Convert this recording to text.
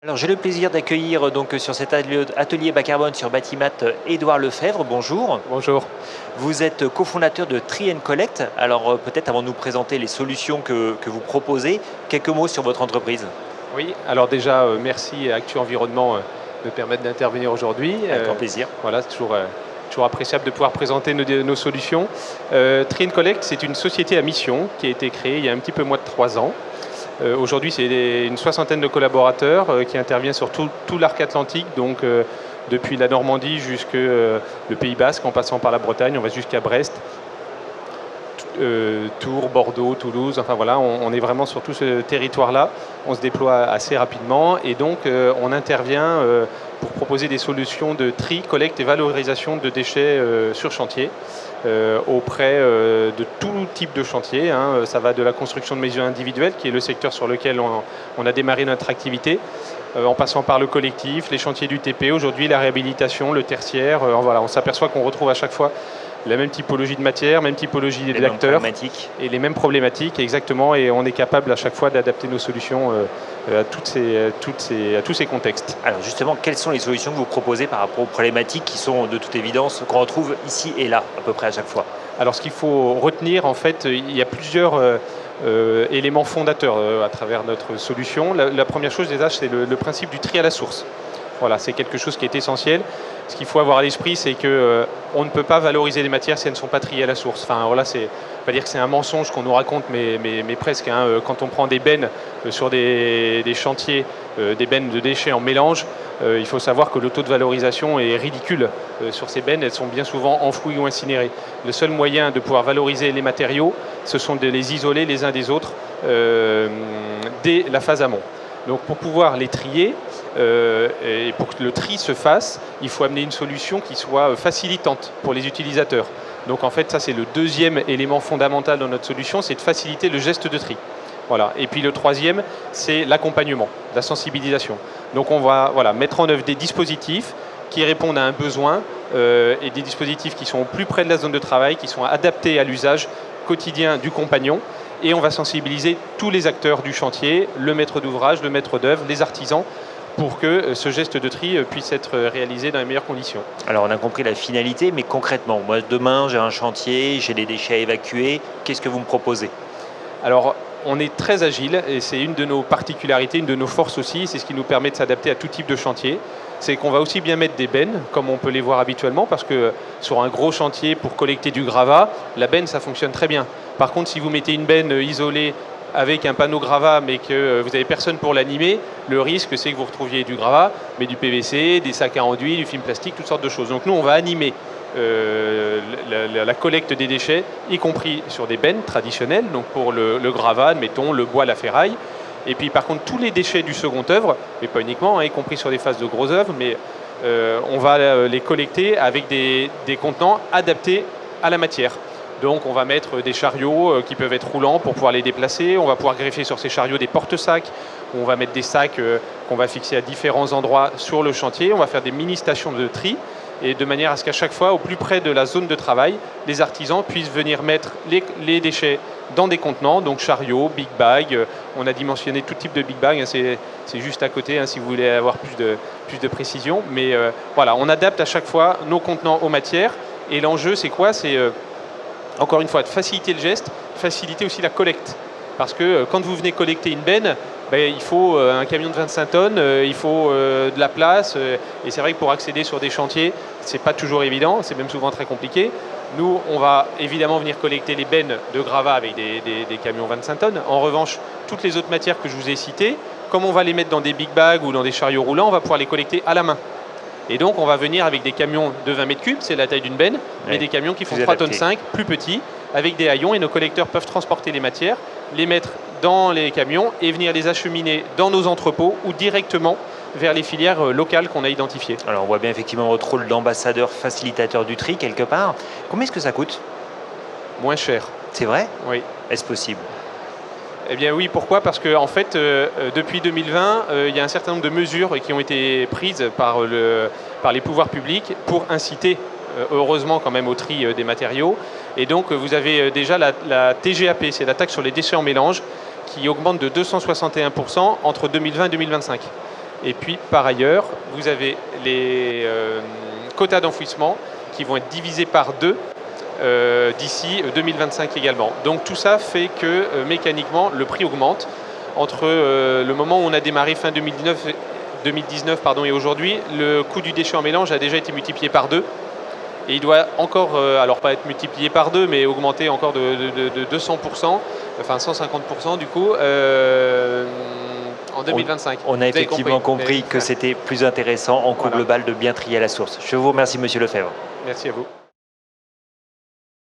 Alors j'ai le plaisir d'accueillir donc sur cet atelier bas carbone sur Batimat Édouard Lefebvre. Bonjour. Bonjour. Vous êtes cofondateur de Tree Collect. Alors peut-être avant de nous présenter les solutions que vous proposez, quelques mots sur votre entreprise. Oui, alors déjà, merci à Actu Environnement de me permettre d'intervenir aujourd'hui. Avec grand plaisir. Voilà, c'est toujours appréciable de pouvoir présenter nos solutions. Tree Collect, c'est une société à mission qui a été créée il y a un petit peu moins de 3 ans. Aujourd'hui, c'est une soixantaine de collaborateurs qui interviennent sur tout l'arc atlantique, donc depuis la Normandie jusqu'au le Pays Basque, en passant par la Bretagne, on va jusqu'à Brest. Tours, Bordeaux, Toulouse, enfin voilà, on est vraiment sur tout ce territoire-là. On se déploie assez rapidement et donc on intervient pour proposer des solutions de tri, collecte et valorisation de déchets sur chantier auprès de tout type de chantier. Ça va de la construction de maisons individuelles, qui est le secteur sur lequel on a démarré notre activité, en passant par le collectif, les chantiers du TP, aujourd'hui la réhabilitation, le tertiaire. Voilà, on s'aperçoit qu'on retrouve à chaque fois la même typologie de matière, même typologie d'acteurs et les mêmes problématiques, exactement, et on est capable à chaque fois d'adapter nos solutions à tous ces contextes. Alors justement, quelles sont les solutions que vous proposez par rapport aux problématiques qui sont de toute évidence qu'on retrouve ici et là, à peu près à chaque fois? Alors ce qu'il faut retenir, en fait, il y a plusieurs éléments fondateurs à travers notre solution. La première chose déjà, c'est le principe du tri à la source. Voilà, c'est quelque chose qui est essentiel. Ce qu'il faut avoir à l'esprit, c'est que on ne peut pas valoriser les matières si elles ne sont pas triées à la source. Enfin, voilà, c'est pas dire que c'est un mensonge qu'on nous raconte, mais presque. Quand on prend des bennes sur des chantiers, des bennes de déchets en mélange, il faut savoir que le taux de valorisation est ridicule sur ces bennes. Elles sont bien souvent enfouies ou incinérées. Le seul moyen de pouvoir valoriser les matériaux, ce sont de les isoler les uns des autres dès la phase amont. Donc pour pouvoir les trier, et pour que le tri se fasse, il faut amener une solution qui soit facilitante pour les utilisateurs. Donc en fait, ça c'est le deuxième élément fondamental dans notre solution, c'est de faciliter le geste de tri. Voilà. Et puis le troisième, c'est l'accompagnement, la sensibilisation. Donc on va mettre en œuvre des dispositifs qui répondent à un besoin et des dispositifs qui sont au plus près de la zone de travail, qui sont adaptés à l'usage quotidien du compagnon. Et on va sensibiliser tous les acteurs du chantier, le maître d'ouvrage, le maître d'œuvre, les artisans, pour que ce geste de tri puisse être réalisé dans les meilleures conditions. Alors on a compris la finalité, mais concrètement, moi demain j'ai un chantier, j'ai des déchets à évacuer, qu'est-ce que vous me proposez? Alors on est très agile et c'est une de nos particularités, une de nos forces aussi, c'est ce qui nous permet de s'adapter à tout type de chantier. C'est qu'on va aussi bien mettre des bennes, comme on peut les voir habituellement, parce que sur un gros chantier pour collecter du gravat, la benne ça fonctionne très bien. Par contre, si vous mettez une benne isolée avec un panneau gravat mais que vous n'avez personne pour l'animer, le risque c'est que vous retrouviez du gravat, mais du PVC, des sacs à enduit, du film plastique, toutes sortes de choses. Donc nous on va animer la collecte des déchets, y compris sur des bennes traditionnelles, donc pour le gravat, admettons, le bois, la ferraille. Et puis par contre tous les déchets du second œuvre, mais pas uniquement, y compris sur des phases de gros œuvres, mais on va les collecter avec des contenants adaptés à la matière. Donc on va mettre des chariots qui peuvent être roulants pour pouvoir les déplacer. On va pouvoir greffer sur ces chariots des porte-sacs. On va mettre des sacs qu'on va fixer à différents endroits sur le chantier. On va faire des mini-stations de tri, et de manière à ce qu'à chaque fois, au plus près de la zone de travail, les artisans puissent venir mettre les déchets dans des contenants, donc chariots, big bag. On a dimensionné tout type de big bag, c'est juste à côté si vous voulez avoir plus de précision. Mais voilà, on adapte à chaque fois nos contenants aux matières. Et l'enjeu, c'est quoi? C'est encore une fois de faciliter le geste, faciliter aussi la collecte. Parce que quand vous venez collecter une benne, il faut un camion de 25 tonnes, il faut de la place. Et c'est vrai que pour accéder sur des chantiers, c'est pas toujours évident, c'est même souvent très compliqué. Nous, on va évidemment venir collecter les bennes de gravat avec des camions 25 tonnes. En revanche, toutes les autres matières que je vous ai citées, comme on va les mettre dans des big bags ou dans des chariots roulants, on va pouvoir les collecter à la main. Et donc, on va venir avec des camions de 20 mètres cubes, c'est la taille d'une benne, mais des camions qui font 3 tonnes 5, plus petits, avec des haillons, et nos collecteurs peuvent transporter les matières, les mettre dans les camions et venir les acheminer dans nos entrepôts ou directement vers les filières locales qu'on a identifiées. Alors on voit bien effectivement votre rôle d'ambassadeur, facilitateur du tri quelque part. Combien est-ce que ça coûte? Moins cher. C'est vrai? Oui. Est-ce possible? Eh bien oui, pourquoi? Parce que en fait, depuis 2020, il y a un certain nombre de mesures qui ont été prises par les pouvoirs publics pour inciter, heureusement quand même, au tri des matériaux. Et donc vous avez déjà la TGAP, c'est la taxe sur les déchets en mélange, qui augmente de 261% entre 2020 et 2025. Et puis par ailleurs, vous avez les quotas d'enfouissement qui vont être divisés par 2 d'ici 2025 également. Donc tout ça fait que mécaniquement le prix augmente entre le moment où on a démarré fin 2019 et aujourd'hui. Le coût du déchet en mélange a déjà été multiplié par 2 et il doit encore, alors pas être multiplié par 2 mais augmenter encore de 200%, enfin 150% du coup en 2025. On a effectivement compris que c'était plus intéressant en coût global de bien trier à la source. Je vous remercie, Monsieur Lefebvre. Merci à vous.